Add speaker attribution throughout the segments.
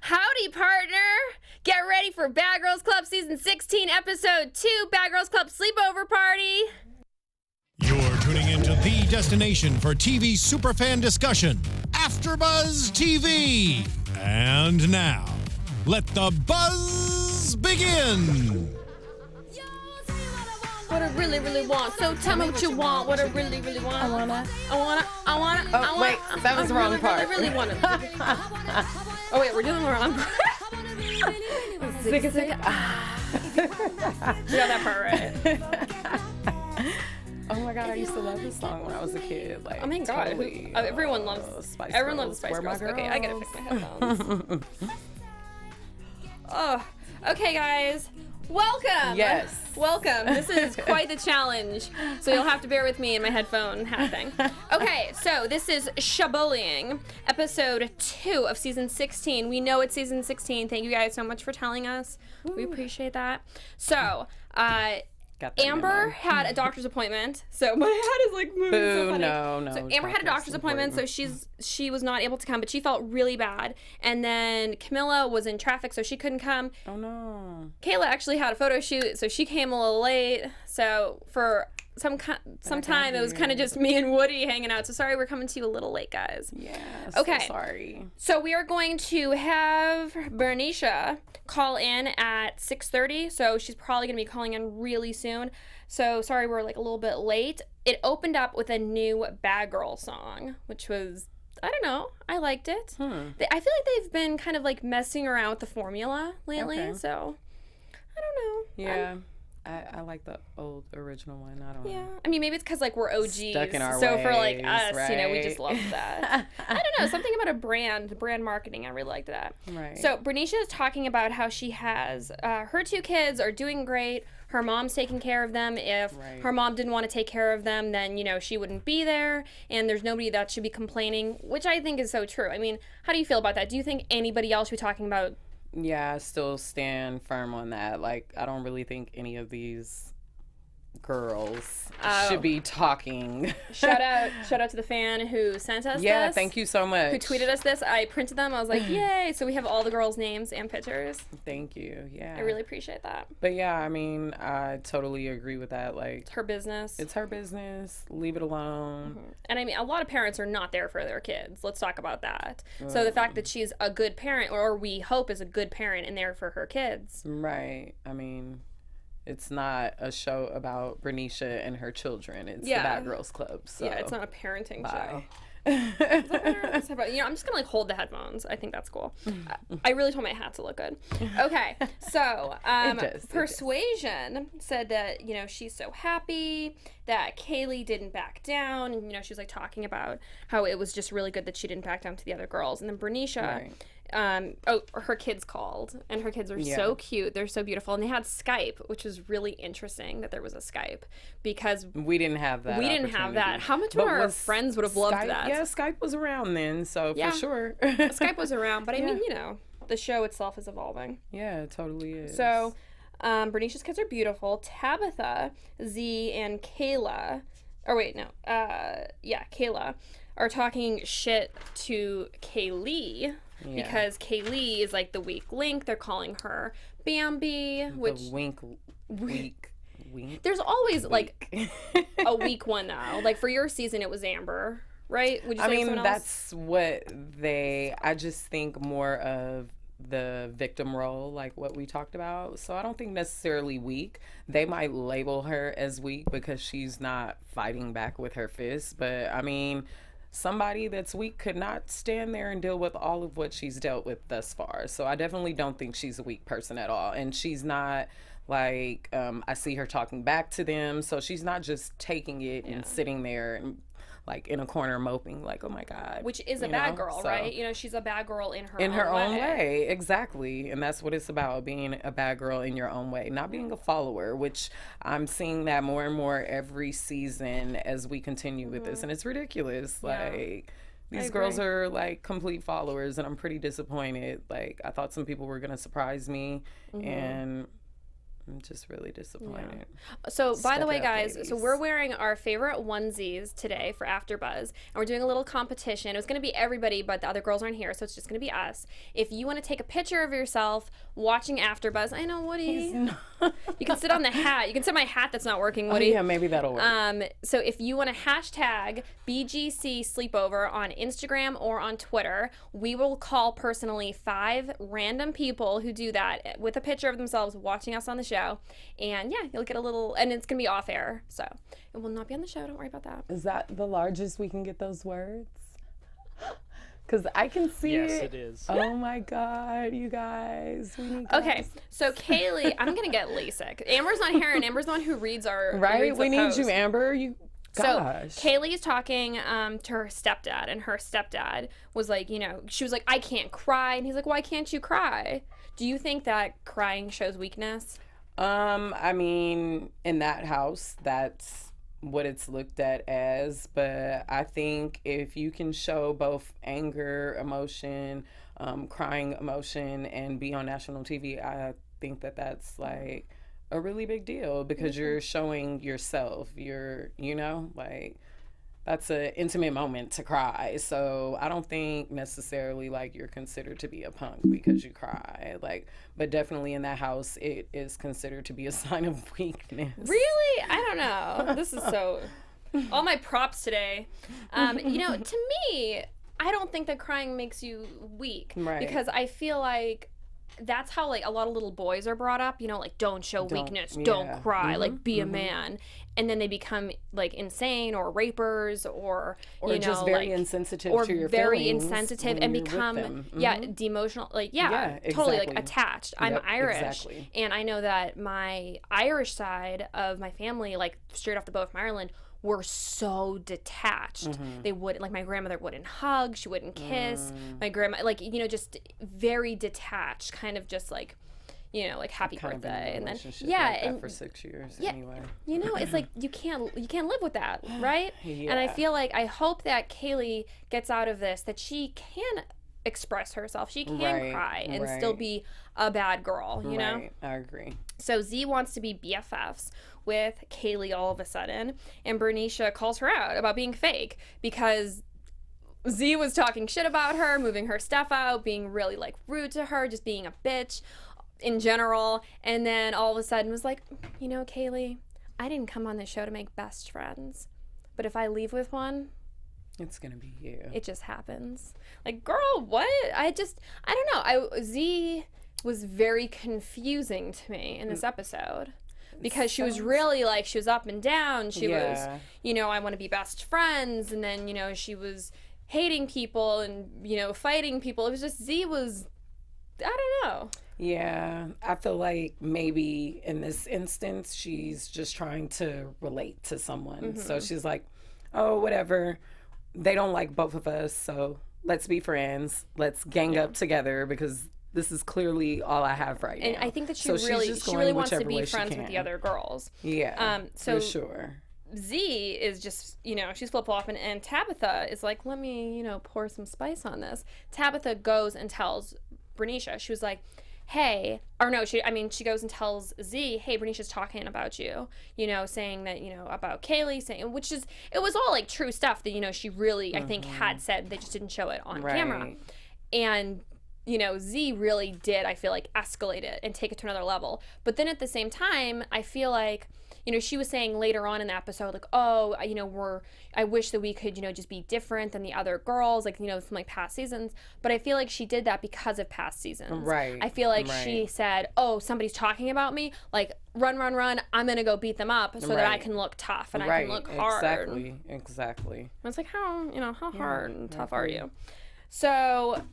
Speaker 1: Howdy, partner! Get ready for Bad Girls Club Season 16, Episode 2, Bad Girls Club Sleepover Party!
Speaker 2: You're tuning into the destination for TV superfan discussion, AFTERBUZZ TV. And now, let the buzz begin!
Speaker 1: What I really want, so tell me what you want, what I really want. I wanna.
Speaker 3: Oh, wait, that was the wrong part.
Speaker 1: I really wanna. Oh, wait, we're doing the wrong part. Sick. You got that part right.
Speaker 3: Oh my God, I used to love this song when I was a kid. Like,
Speaker 1: oh my God,
Speaker 3: totally.
Speaker 1: everyone loves
Speaker 3: Spice
Speaker 1: everyone
Speaker 3: Girls.
Speaker 1: loves Spice
Speaker 3: Where my
Speaker 1: Girls. Okay, I gotta
Speaker 3: girls?
Speaker 1: fix my headphones. Oh, okay, guys. Welcome!
Speaker 3: Yes.
Speaker 1: Welcome. This is quite the challenge, so you'll have to bear with me in my headphone hat thing. Okay, so this is Shabullying, episode 2 of season 16. We know it's season 16. Thank you guys so much for telling us. Ooh. We appreciate that. So, Amber had a doctor's appointment, so my hat is like moving so funny.
Speaker 3: No.
Speaker 1: So Amber had a doctor's appointment, so she was not able to come, but she felt really bad. And then Camilla was in traffic, so she couldn't come.
Speaker 3: Oh no.
Speaker 1: Kayla actually had a photo shoot, so she came a little late. So for some time, it was kind of just me and Woody hanging out. So sorry, we're coming to you a little late, guys.
Speaker 3: Yeah.
Speaker 1: Okay.
Speaker 3: So sorry.
Speaker 1: So we are going to have Bernicia call in at 6:30. So she's probably going to be calling in really soon. So sorry, we're like a little bit late. It opened up with a new Bad Girl song, which was, I don't know, I liked it. I feel like they've been kind of like messing around with the formula lately. Okay. So I don't know.
Speaker 3: Yeah. I like the old original one. I don't know.
Speaker 1: Yeah. I mean, maybe it's because, like, we're OGs.
Speaker 3: Stuck in our
Speaker 1: so
Speaker 3: ways,
Speaker 1: for, like, us,
Speaker 3: right?
Speaker 1: you know, we just love that. I don't know. Something about the brand marketing. I really liked that.
Speaker 3: Right.
Speaker 1: So Bernicia is talking about how she has, her 2 kids are doing great. Her mom's taking care of them. If her mom didn't want to take care of them, then, you know, she wouldn't be there. And there's nobody that should be complaining, which I think is so true. I mean, how do you feel about that? Do you think anybody else should be talking about?
Speaker 3: Yeah, I still stand firm on that. Like, I don't really think any of these girls should be talking. Shout out
Speaker 1: to the fan who sent us this.
Speaker 3: Yeah, thank you so much.
Speaker 1: Who tweeted us this. I printed them. I was like, yay. So we have all the girls' names and pictures.
Speaker 3: Thank you. Yeah.
Speaker 1: I really appreciate that.
Speaker 3: But yeah, I mean, I totally agree with that. Like,
Speaker 1: it's her business.
Speaker 3: It's her business. Leave it alone.
Speaker 1: Mm-hmm. And I mean, a lot of parents are not there for their kids. Let's talk about that. So the fact that she's a good parent, or we hope is a good parent and there for her kids.
Speaker 3: Right. I mean, it's not a show about Bernicia and her children. It's the Bad Girls Club. So.
Speaker 1: Yeah, it's not a parenting show. You know, I'm just gonna like hold the headphones. I think that's cool. I really told my hat to look good. Okay, so Persuasion said that, you know, she's so happy that Kaylee didn't back down, and, you know, she was like talking about how it was just really good that she didn't back down to the other girls. And then Bernicia, her kids called, and her kids are so cute. They're so beautiful, and they had Skype, which was really interesting that there was a Skype, because
Speaker 3: we didn't have that.
Speaker 1: How much of our friends would have loved that?
Speaker 3: Yeah, Skype was around then, so for sure.
Speaker 1: Skype was around, but I mean, you know, the show itself is evolving.
Speaker 3: Yeah, it totally is.
Speaker 1: So Bernicia's kids are beautiful. Tabitha, Z, and Kayla, Kayla are talking shit to Kaylee. Yeah. Because Kaylee is like the weak link. They're calling her Bambi, which
Speaker 3: weak.
Speaker 1: There's always like a weak one now. Like for your season, it was Amber, right? Would you say
Speaker 3: I mean,
Speaker 1: someone else?
Speaker 3: That's what I just think more of the victim role, like what we talked about. So I don't think necessarily weak. They might label her as weak because she's not fighting back with her fists. But I mean, somebody that's weak could not stand there and deal with all of what she's dealt with thus far. So I definitely don't think she's a weak person at all. And she's not like, I see her talking back to them. So she's not just taking it and sitting there and like in a corner moping like, oh my God.
Speaker 1: Which is a bad girl, right? You know, she's a bad girl in her
Speaker 3: own way. Exactly. And that's what it's about, being a bad girl in your own way, not being a follower, which I'm seeing that more and more every season as we continue with this. And it's ridiculous. Like, these girls are like complete followers, and I'm pretty disappointed. Like, I thought some people were going to surprise me, and I'm just really disappointed.
Speaker 1: Yeah. So, by the way, guys, so we're wearing our favorite onesies today for AfterBuzz, and we're doing a little competition. It was going to be everybody, but the other girls aren't here, so it's just going to be us. If you want to take a picture of yourself watching AfterBuzz, I know, Woody. You can sit on the hat. You can sit on my hat that's not working, Woody.
Speaker 3: Oh, yeah, maybe that'll work.
Speaker 1: So if you want to hashtag BGC Sleepover on Instagram or on Twitter, we will call personally 5 random people who do that with a picture of themselves watching us on the show. And yeah, you'll get a little, and it's going to be off air. So it will not be on the show. Don't worry about that.
Speaker 3: Is that the largest we can get those words? Because I can see it.
Speaker 4: Yes, it is.
Speaker 3: Oh my God, you guys.
Speaker 1: Okay, so Kaylee, I'm going to get LASIK. Amber's not here, and Amber's the one who reads our
Speaker 3: Right? We need
Speaker 1: post.
Speaker 3: you, Amber. Gosh.
Speaker 1: So Kaylee's talking to her stepdad, and her stepdad was like, she was like, I can't cry. And he's like, why can't you cry? Do you think that crying shows weakness?
Speaker 3: I mean, in that house, that's what it's looked at as, but I think if you can show both anger, emotion, crying emotion, and be on national TV, I think that that's like a really big deal because you're showing yourself. That's an intimate moment to cry. So I don't think necessarily like you're considered to be a punk because you cry. But definitely in that house, it is considered to be a sign of weakness.
Speaker 1: Really? I don't know. This is so. All my props today. To me, I don't think that crying makes you weak.
Speaker 3: Right.
Speaker 1: Because I feel like that's how like a lot of little boys are brought up, like don't show weakness, don't cry, like be a man, and then they become like insane or rapers or
Speaker 3: just very insensitive
Speaker 1: or
Speaker 3: to your
Speaker 1: very
Speaker 3: feelings
Speaker 1: insensitive and become demotional, totally like attached. I'm Irish,
Speaker 3: exactly.
Speaker 1: And I know that my Irish side of my family, like straight off the boat from Ireland, were so detached. They wouldn't, like my grandmother wouldn't hug, she wouldn't kiss. My grandma, just very detached, kind of just like, like happy birthday. And then
Speaker 3: and for 6 years anyway.
Speaker 1: It's like you can't live with that, right? And I feel like I hope that Kaylee gets out of this that she can express herself. She can cry and still be a bad girl, you know?
Speaker 3: I agree.
Speaker 1: So Z wants to be BFFs with Kaylee all of a sudden, and Bernicia calls her out about being fake because Z was talking shit about her, moving her stuff out, being really like rude to her, just being a bitch in general, and then all of a sudden was like, Kaylee, I didn't come on this show to make best friends, but if I leave with one,
Speaker 3: it's gonna be you.
Speaker 1: It just happens. Like, girl, what? I don't know. Z was very confusing to me in this episode. Because she was really like, she was up and down. She was, I want to be best friends. And then, she was hating people and, fighting people. It was just, Z was, I don't know.
Speaker 3: Yeah, I feel like maybe in this instance, she's just trying to relate to someone. So she's like, oh, whatever. They don't like both of us. So let's be friends. Let's gang up together because this is clearly all I have right now.
Speaker 1: And I think that she really wants to be friends with the other girls.
Speaker 3: Yeah, for sure.
Speaker 1: Z is just, she's flip-flopping, and Tabitha is like, let me, pour some spice on this. Tabitha goes and tells Bernicia, she was like, hey, or no, she goes and tells Z, hey, Bernicia's talking about you, saying that, about Kaylee, which is, it was all like true stuff that, she really, I think, had said. They just didn't show it on camera. And Z really did, I feel like, escalate it and take it to another level. But then at the same time, I feel like, she was saying later on in the episode, like, oh, I wish that we could, just be different than the other girls, like, from like past seasons. But I feel like she did that because of past seasons.
Speaker 3: Right.
Speaker 1: I feel like she said, oh, somebody's talking about me, like, run, I'm going to go beat them up so that I can look tough and I can look hard.
Speaker 3: Exactly.
Speaker 1: And it's like, how hard and tough are you? So,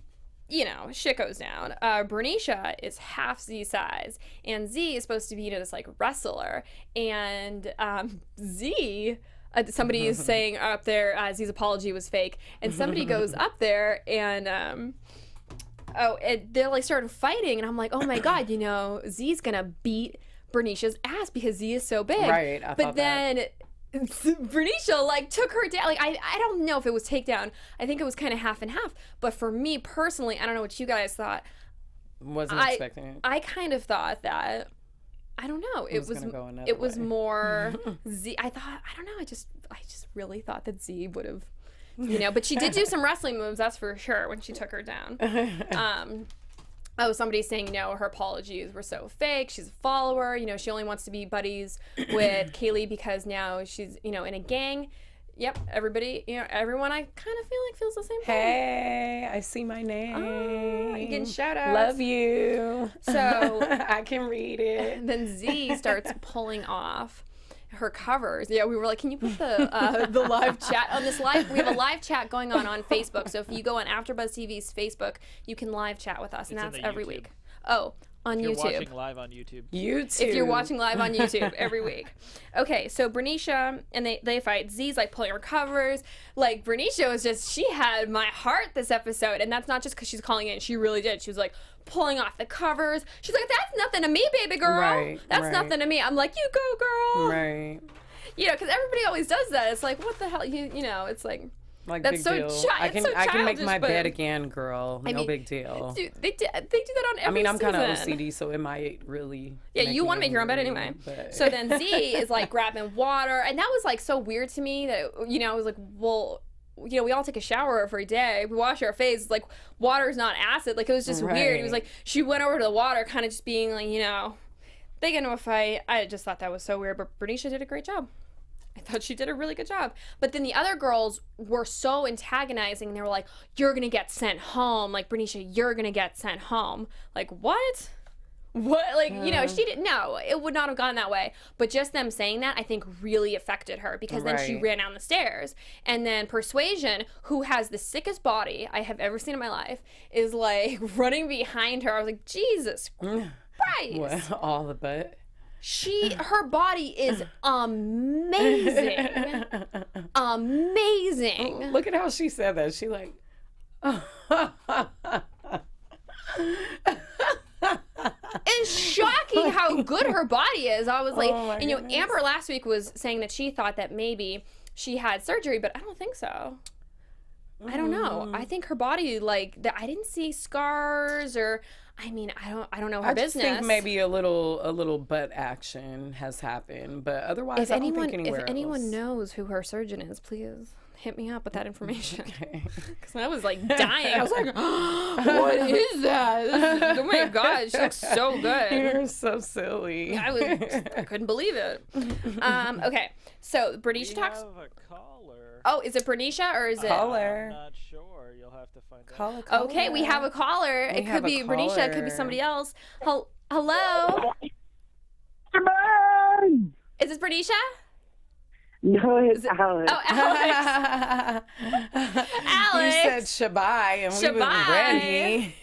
Speaker 1: shit goes down. Bernicia is half Z's size, and Z is supposed to be, this like wrestler, and Z, somebody is saying up there, Z's apology was fake, and somebody goes up there and they're like started fighting, and I'm like, oh my God, Z's gonna beat Bernicia's ass because Z is so big.
Speaker 3: Right.
Speaker 1: But then Bernicia like took her down. Like I don't know if it was takedown. I think it was kind of half and half. But for me personally, I don't know what you guys thought.
Speaker 3: Wasn't expecting it.
Speaker 1: I kind of thought that I don't know. It was more Z. I don't know. I just really thought that Z would have, but she did do some wrestling moves, that's for sure, when she took her down. Somebody's saying, her apologies were so fake. She's a follower. She only wants to be buddies with Kaylee because now she's, in a gang. Yep, everybody, everyone I kind of feel like feels the same thing.
Speaker 3: Hey, I see my name.
Speaker 1: Oh, you're getting shout outs.
Speaker 3: Love you.
Speaker 1: So
Speaker 3: I can read it.
Speaker 1: Then Z starts pulling off her covers. Yeah, we were like, can you put the live chat on this live? We have a live chat going on Facebook. So if you go on AfterBuzz TV's Facebook, you can live chat with us, and that's every week. Oh. On YouTube.
Speaker 4: If you're watching live on YouTube.
Speaker 1: If you're watching live on YouTube every week. Okay, so Bernicia, and they fight. Z's like pulling her covers. Like, Bernicia was she had my heart this episode. And that's not just because she's calling in. She really did. She was like pulling off the covers. She's like, that's nothing to me, baby girl.
Speaker 3: Right,
Speaker 1: that's nothing to me. I'm like, you go, girl.
Speaker 3: Right.
Speaker 1: Because everybody always does that. It's like, what the hell? It's like...
Speaker 3: Like,
Speaker 1: that's
Speaker 3: big
Speaker 1: so
Speaker 3: deal. I can make my
Speaker 1: but,
Speaker 3: bed again, girl. No big deal.
Speaker 1: Dude, they do that on every season.
Speaker 3: I'm kind of OCD, so it might really.
Speaker 1: Yeah, you want to make your own bed anyway. But... So then Z is like grabbing water, and that was like so weird to me that I was like, well, we all take a shower every day. We wash our face. It's like water's not acid. Like, it was just weird. It was like she went over to the water, kind of just being like, they get into a fight. I just thought that was so weird, but Bernicia did a great job. I thought she did a really good job. But then the other girls were so antagonizing. They were like, you're going to get sent home. Like, Bernicia, you're going to get sent home. Like, what? What? Like, she didn't know. It would not have gone that way. But just them saying that, I think, really affected her. Because then she ran down the stairs. And then Persuasion, who has the sickest body I have ever seen in my life, is, like, running behind her. I was like, Jesus Christ.
Speaker 3: Well, all the butt.
Speaker 1: Her body is amazing. Amazing.
Speaker 3: Look at how she said that. She like...
Speaker 1: It's shocking how good her body is. I was like, Amber last week was saying that she thought that maybe she had surgery, but I don't think so. I don't know. I think her body, like, I didn't see scars or... I mean, I don't know her business.
Speaker 3: I just think maybe a little butt action has happened, but otherwise I don't think anywhere else.
Speaker 1: If anyone knows who her surgeon is, please hit me up with that information. Because I was like dying. I was like, what is that? Oh my God, she looks so good.
Speaker 3: You're so silly.
Speaker 1: I couldn't believe it. Okay, so Bernicia talks.
Speaker 4: We have a caller.
Speaker 1: Oh, is it Bernicia or is it?
Speaker 3: Caller.
Speaker 4: I'm not sure. You'll have to find out.
Speaker 3: Caller.
Speaker 1: Okay, we have a caller. It could be Bernicia. It could be somebody else. Hello. Is this Bernicia?
Speaker 5: No, it's Alex.
Speaker 1: Oh, Alex. Alex.
Speaker 3: You said Shabai, and we were ready.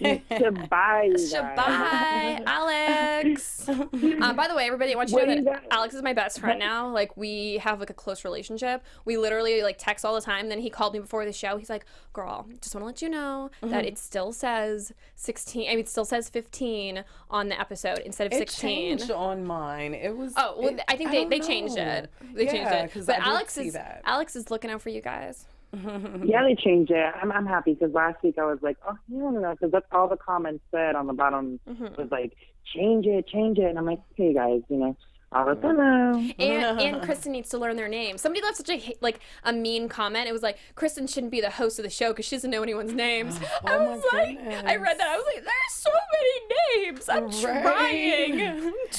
Speaker 1: Shabai, Alex. By the way, everybody, I want you to know that Alex is my best friend now. Like, we have like a close relationship. We literally like text all the time. Then he called me before the show. He's like, "Girl, just want to let you know that it still says 16. I mean, it still says 15 on the episode instead of 16."
Speaker 3: It changed on mine. It was.
Speaker 1: Oh, well, I think they changed it. They changed it. But Alex is looking out for you guys.
Speaker 5: Yeah, they changed it. I'm happy because last week I was like, oh, no, because that's all the comments said on the bottom was like, change it. And I'm like, okay, guys, I'll let them know.
Speaker 1: And Kristen needs to learn their name. Somebody left such a mean comment. It was like, Kristen shouldn't be the host of the show because she doesn't know anyone's names. I was like, I read that. I was like, there's so many names. I'm trying.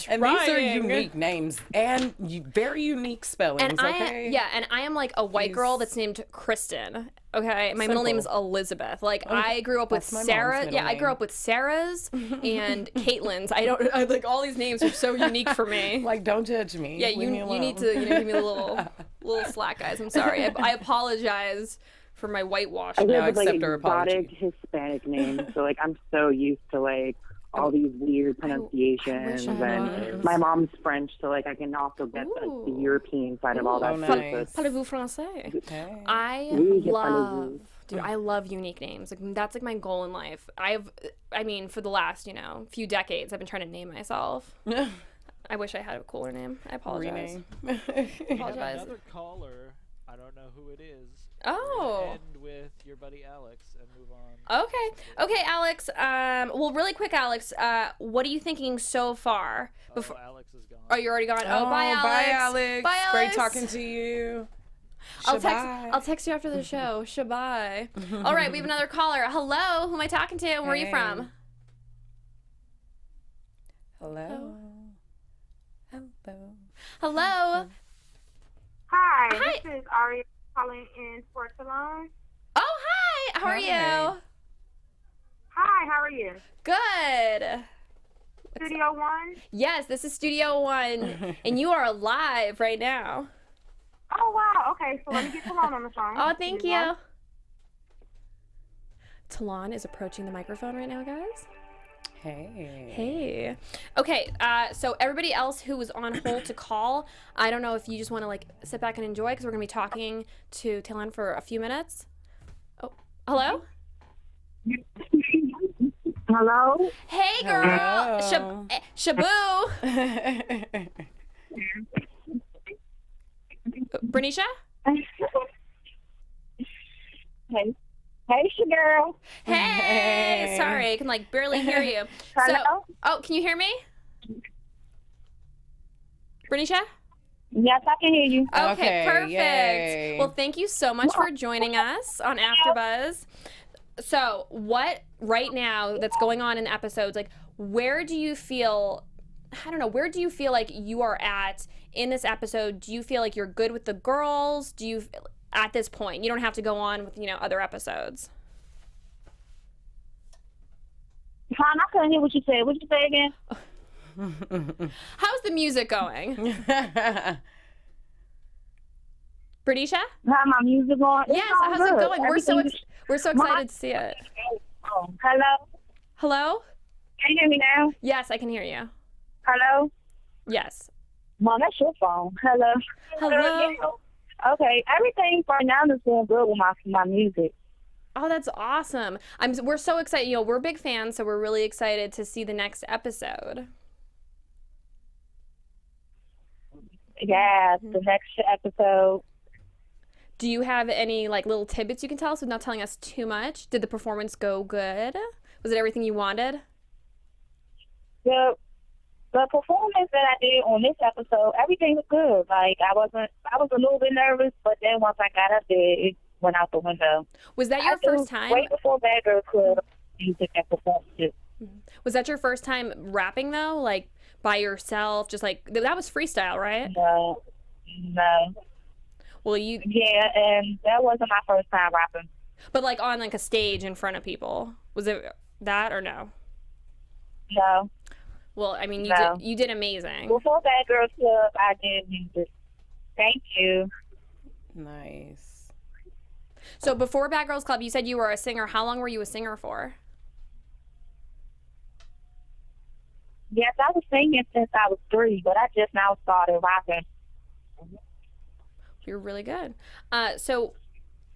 Speaker 3: And these are unique names and very unique spellings.
Speaker 1: And I am like a white girl that's named Kristen. Okay, my middle name is Elizabeth. Like, I grew up with Sarah. Yeah, I grew up with Sarah's and Caitlin's. I like all these names are so unique for me.
Speaker 3: Like, don't judge me.
Speaker 1: Yeah, you need to give me a little slack, guys. I'm sorry. I apologize for my whitewash.
Speaker 5: I have like exotic Hispanic names, so like I'm so used to like all these weird pronunciations, and my mom's French, so like I can also get the European side of all that stuff.
Speaker 1: Parlez-vous français?
Speaker 3: Okay.
Speaker 1: I love unique names. Like, that's like my goal in life. For the last few decades, I've been trying to name myself. I wish I had a cooler name. I apologize.
Speaker 4: We have another caller. I don't know who it is.
Speaker 1: Oh.
Speaker 4: End with your buddy Alex and move on.
Speaker 1: Okay, Alex. Well, really quick, Alex. What are you thinking so far?
Speaker 4: Before Alex is gone.
Speaker 1: Oh, you're already gone. Oh, bye, Alex.
Speaker 3: Bye, Alex.
Speaker 1: Bye, Alex.
Speaker 3: Great talking to you.
Speaker 1: I'll text you after the show. Shabai. All right, we have another caller. Hello, who am I talking to? Where are you from?
Speaker 3: Hello.
Speaker 1: Hello.
Speaker 6: Hi, this is Aria calling in for Salon.
Speaker 1: Oh, hi. How are you?
Speaker 6: Hi, how are you?
Speaker 1: Good.
Speaker 6: Studio One?
Speaker 1: Yes, this is Studio One, and you are live right now.
Speaker 6: Oh, wow. Okay, so let me get Salon on the phone.
Speaker 1: Oh, thank you. Talon is approaching the microphone right now, guys. Hey. Okay, so everybody else who was on hold to call, I don't know if you just want to like sit back and enjoy because we're going to be talking to Talon for a few minutes. Oh, hello?
Speaker 6: Hello?
Speaker 1: Hey, girl. Shabu. Bernicia?
Speaker 6: Hey. Hey, girl.
Speaker 1: Hey. Sorry, I can like barely hear you.
Speaker 6: Hello?
Speaker 1: Oh, can you hear me? Bernicia?
Speaker 6: Yes, I can hear you.
Speaker 1: Okay, perfect.
Speaker 3: Yay.
Speaker 1: Well, thank you so much for joining us on AfterBuzz. So, what right now that's going on in the episodes, like where do you feel, I don't know, where do you feel like you are at in this episode? Do you feel like you're good with the girls? Do you, at this point, you don't have to go on with, other episodes.
Speaker 6: Hon, I couldn't hear what you said. What did you say again?
Speaker 1: How's the music going? Bernicia?
Speaker 6: How my music going?
Speaker 1: Yes, how's it going? We're so excited to see it.
Speaker 6: Hello?
Speaker 1: Hello?
Speaker 6: Can you hear me now?
Speaker 1: Yes, I can hear you.
Speaker 6: Hello?
Speaker 1: Yes.
Speaker 6: Mom, that's your phone. Hello?
Speaker 1: Hello?
Speaker 6: Okay, everything right now is going good with my music.
Speaker 1: Oh, that's awesome. We're so excited. We're big fans, so we're really excited to see the next episode.
Speaker 6: Yeah, the next episode.
Speaker 1: Do you have any like little tidbits you can tell us without telling us too much? Did the performance go good? Was it everything you wanted?
Speaker 6: The performance that I did on this episode, everything was good. Like I was a little bit nervous, but then once I got up there, it went out the window.
Speaker 1: Was that your first time?
Speaker 6: Way before Bad Girl Club, music and performances.
Speaker 1: Was that your first time rapping though? Like by yourself? Just like that was freestyle, right?
Speaker 6: No.
Speaker 1: Well,
Speaker 6: yeah, and that wasn't my first time rapping.
Speaker 1: But like on like a stage in front of people, was it that or no?
Speaker 6: No.
Speaker 1: Well, I mean, you did amazing.
Speaker 6: Before Bad Girls Club, I did music. Thank you.
Speaker 3: Nice.
Speaker 1: So before Bad Girls Club, you said you were a singer. How long were you a singer for?
Speaker 6: Yes, I was singing since I was 3, but I just now started rapping.
Speaker 1: You're really good. So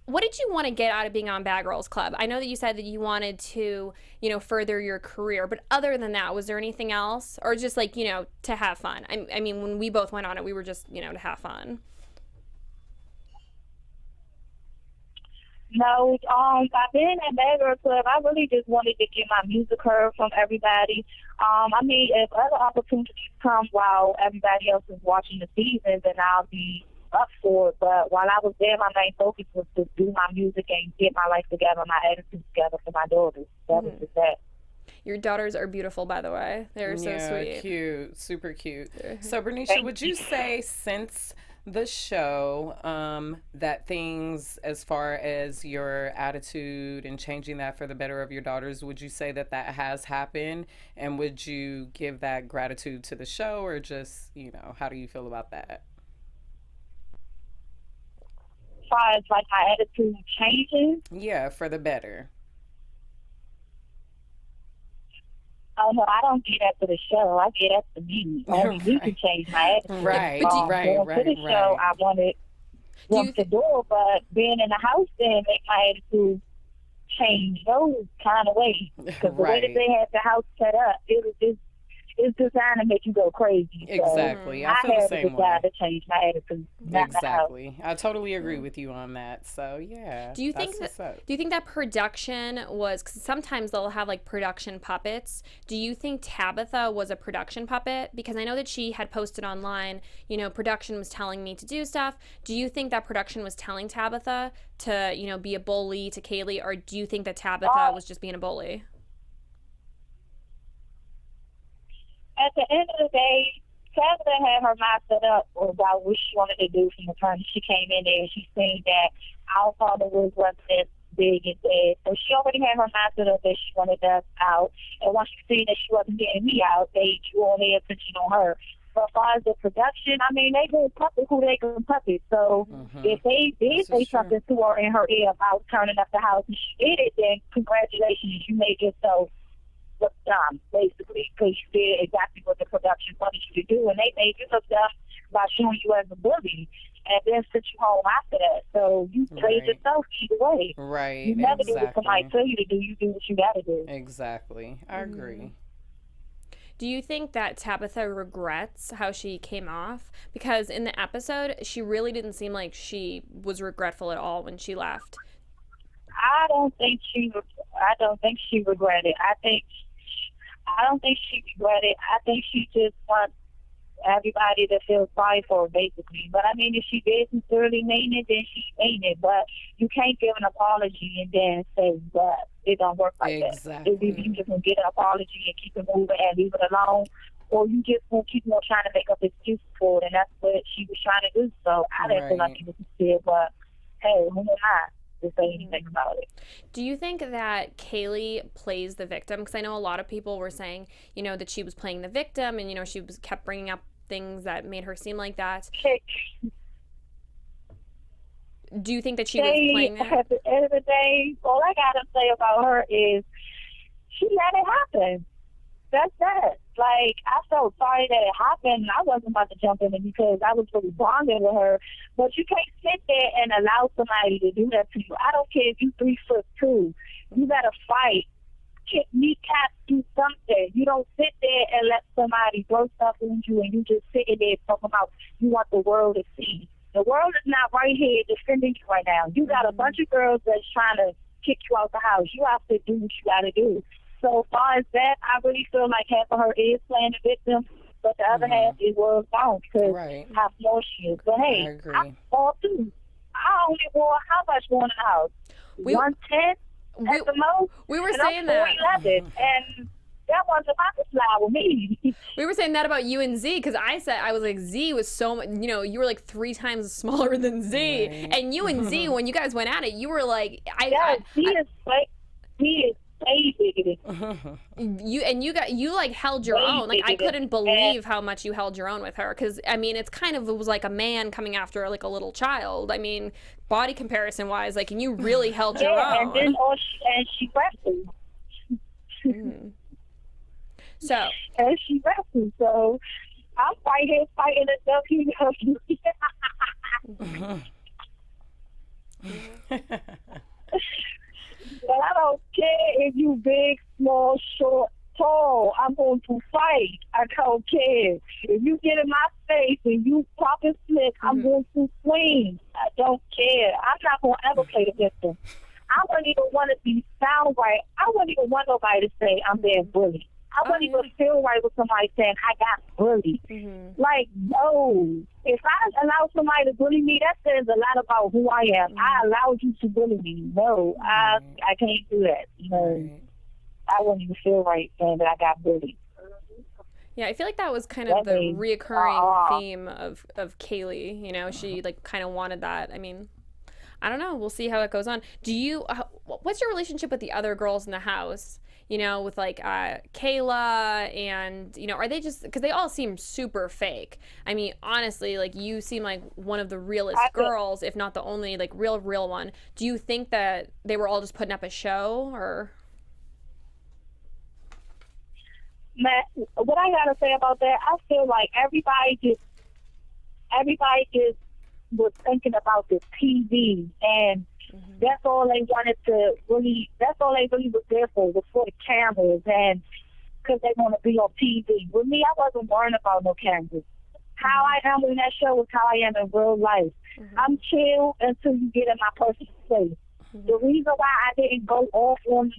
Speaker 1: what did you want to get out of being on Bad Girls Club? I know that you said that you wanted to, further your career, but other than that, was there anything else? Or just like, to have fun? I mean, when we both went on it, we were just, to have fun.
Speaker 6: No, by being at Bad Girls Club, I really just wanted to get my music heard from everybody. I mean, if other opportunities come while everybody else is watching the season, then I'll be up for it. But while I was there, my main focus was to do my music and get my life together, my attitude together for my daughters. That was just that.
Speaker 1: Your daughters are beautiful, by the way. They're so sweet.
Speaker 3: Cute, super cute. So, Bernicia, would you say since the show that things as far as your attitude and changing that for the better of your daughters, would you say that has happened? And would you give that gratitude to the show, or just, how do you feel about that?
Speaker 6: As far as like my attitude changing?
Speaker 3: Yeah, for the better.
Speaker 6: Oh no, I don't get that for the show. I get that for me. Only you can change my attitude.
Speaker 3: Right.
Speaker 6: For the show, I wanted to do it, but being in the house didn't make my attitude change those kind of ways. Because the way that they had the house set up, it it's designed to make you go crazy.
Speaker 3: Exactly.
Speaker 6: So
Speaker 3: I feel the same way.
Speaker 6: I had to change my attitude.
Speaker 3: Exactly. I totally agree with you on that. So yeah.
Speaker 1: Do you think that production was, cause sometimes they'll have like production puppets. Do you think Tabitha was a production puppet? Because I know that she had posted online, production was telling me to do stuff. Do you think that production was telling Tabitha to, be a bully to Kaylee, or do you think that Tabitha was just being a bully?
Speaker 6: At the end of the day, Tabitha had her mind set up about what she wanted to do from the time she came in there. She seen that our father was as big and dead. So she already had her mind set up that she wanted us out. And once she seen that she wasn't getting me out, they drew all their attention on her. But as far as the production, I mean, they can puppet who they can puppet. So if they did say something to her in her ear about turning up the house and she did it, then congratulations, you made yourself look dumb, basically, because you did exactly what the production wanted you to do, and they made you look dumb by showing you as a bully, and then sent you home after that. So you played yourself either way.
Speaker 3: Right.
Speaker 6: You never do what somebody tell you to do. You do what you got to do.
Speaker 3: Exactly. I agree.
Speaker 1: Do you think that Tabitha regrets how she came off? Because in the episode, she really didn't seem like she was regretful at all when she left.
Speaker 6: I don't think she regretted. I don't think she regretted. I think she just wants everybody to feel sorry for her, basically. But I mean, if she did sincerely mean it, then she mean it. But you can't give an apology and then say that it don't work like that. If you just gonna get an apology and keep it moving and leave it alone, or you just gonna keep on trying to make up excuses for it, and that's what she was trying to do. So I didn't feel like it was sincere, but hey, who am I to say anything about it?
Speaker 1: Do you think that Kaylee plays the victim? Because I know a lot of people were saying, that she was playing the victim, and she kept bringing up things that made her seem like that. Do you think that she was playing that?
Speaker 6: At the end of the day, all I gotta say about her is she let it happen. That's that. Like, I felt sorry that it happened. I wasn't about to jump in it because I was really bonding with her. But you can't sit there and allow somebody to do that to you. I don't care if you 3'2". You gotta fight. Kick, kneecap, do something. You don't sit there and let somebody throw stuff on you and you just sitting there talking about you want the world to see. The world is not right here defending you right now. You got a bunch of girls that's trying to kick you out the house. You have to do what you gotta do. So as far as that, I really feel like half of her is playing the victim, but the other half is well gone because how small she is. But hey, I fall too. I only wore how much more in the house? 110 at the most.
Speaker 1: We were saying that.
Speaker 6: 4'11", and that wasn't about to fly with me.
Speaker 1: We were saying that about you and Z, because I was like, Z was so much, you were like 3 times smaller than Z, and you and Z, when you guys went at it, you were like,
Speaker 6: he is way bigger than
Speaker 1: you like held your own. Like, I couldn't believe how much you held your own with her, because I mean, it was like a man coming after like a little child. I mean, body comparison wise, like, and you really held your own.
Speaker 6: And then she wrestled.
Speaker 1: So
Speaker 6: and she wrestled. So I'm fighting a WWE. But I don't care if you big, small, short, tall. I'm going to fight. I don't care. If you get in my face and you pop and flick, I'm going to swing. I don't care. I'm not going to ever play the victim. I wouldn't even want to be sound right. I wouldn't even want nobody to say I'm being bullied. I wouldn't even feel right with somebody saying I got bullied. Like, no. If I allow somebody to bully me, that says a lot about who I am. I allowed you to bully me. No, I can't do that. No, I wouldn't even feel right saying that I got bullied.
Speaker 1: Yeah, I feel like that was kind of the reoccurring theme of Kaylee. She like kind of wanted that. I mean, I don't know. We'll see how it goes on. What's your relationship with the other girls in the house? With like Kayla and, are they just, because they all seem super fake. I mean, honestly, like, you seem like one of the realest girls, if not the only like real one. Do you think that they were all just putting up a show, or?
Speaker 6: Matt, what I gotta say about that, I feel like everybody just was thinking about the TV, and that's all they wanted to really, that's all they really was there for, was for the cameras. And because they want to be on TV. With me, I wasn't worrying about no cameras. How I am in that show is how I am in real life. I'm chill until you get in my personal space. The reason why I didn't go off on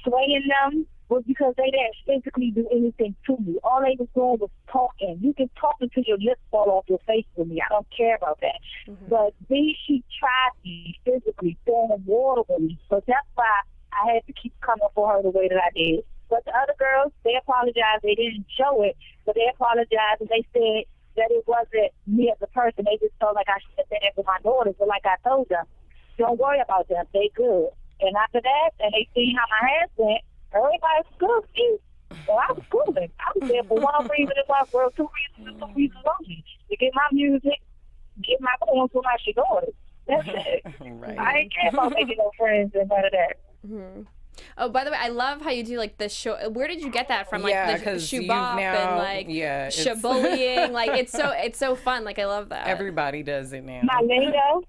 Speaker 6: swaying them was because they didn't physically do anything to me. All they was doing was talking. You can talk until your lips fall off your face with me. I don't care about that. But B, she tried me physically, throwing water with me. So that's why I had to keep coming for her the way that I did. But the other girls, they apologized. They didn't show it, but they apologized and they said that it wasn't me as a person. They just felt like I should have been there with my daughters. But like I told them, don't worry about them. They good. And after that, and they seen how my hands went, everybody was good. So I was schooling. I was there for one reason and one for two reasons and two reasons only. To get my music, get my coins for my daughters. That's it.
Speaker 3: Right.
Speaker 6: I ain't care about making no friends and none of that.
Speaker 1: Oh, by the way, I love how you do like the show. Where did you get that from? Like
Speaker 3: Yeah,
Speaker 1: the
Speaker 3: 'cause you've
Speaker 1: shubop
Speaker 3: now-
Speaker 1: and like
Speaker 3: yeah, it's-
Speaker 1: shabullying. Like it's so fun. Like I love that.
Speaker 3: Everybody does it now.
Speaker 6: My lingo.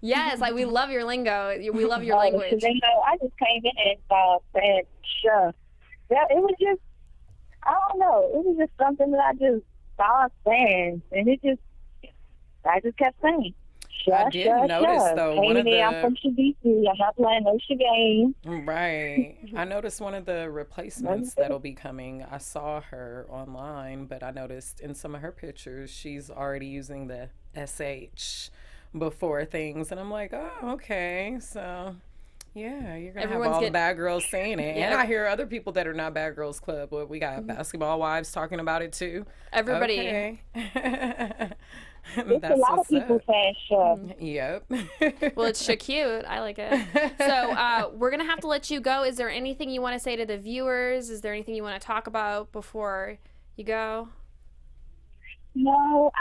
Speaker 1: Yes, like we love your lingo. We love your
Speaker 6: The
Speaker 1: language.
Speaker 6: lingo, I just came in and said, sure. Yeah, it was just, I don't know. It was just something that I just started saying. And I just kept saying.
Speaker 3: I did notice, though, one of the...
Speaker 6: I'm from Mischievously. I'm not playing no game.
Speaker 3: Right. I noticed one of the replacements that'll be coming. I saw her online, but I noticed in some of her pictures, she's already using the SH before things. And I'm like, oh, okay. So, yeah, you're going to have all the bad girls saying it. Yeah. And I hear other people that are not Bad Girls Club, but we got basketball wives talking about it, too.
Speaker 1: Everybody.
Speaker 3: Okay.
Speaker 6: It's a lot of people saying sure.
Speaker 3: Yep.
Speaker 1: Well, it's cute. I like it. So we're going to have to let you go. Is there anything you want to say to the viewers? Is there anything you want to talk about before you go?
Speaker 6: No,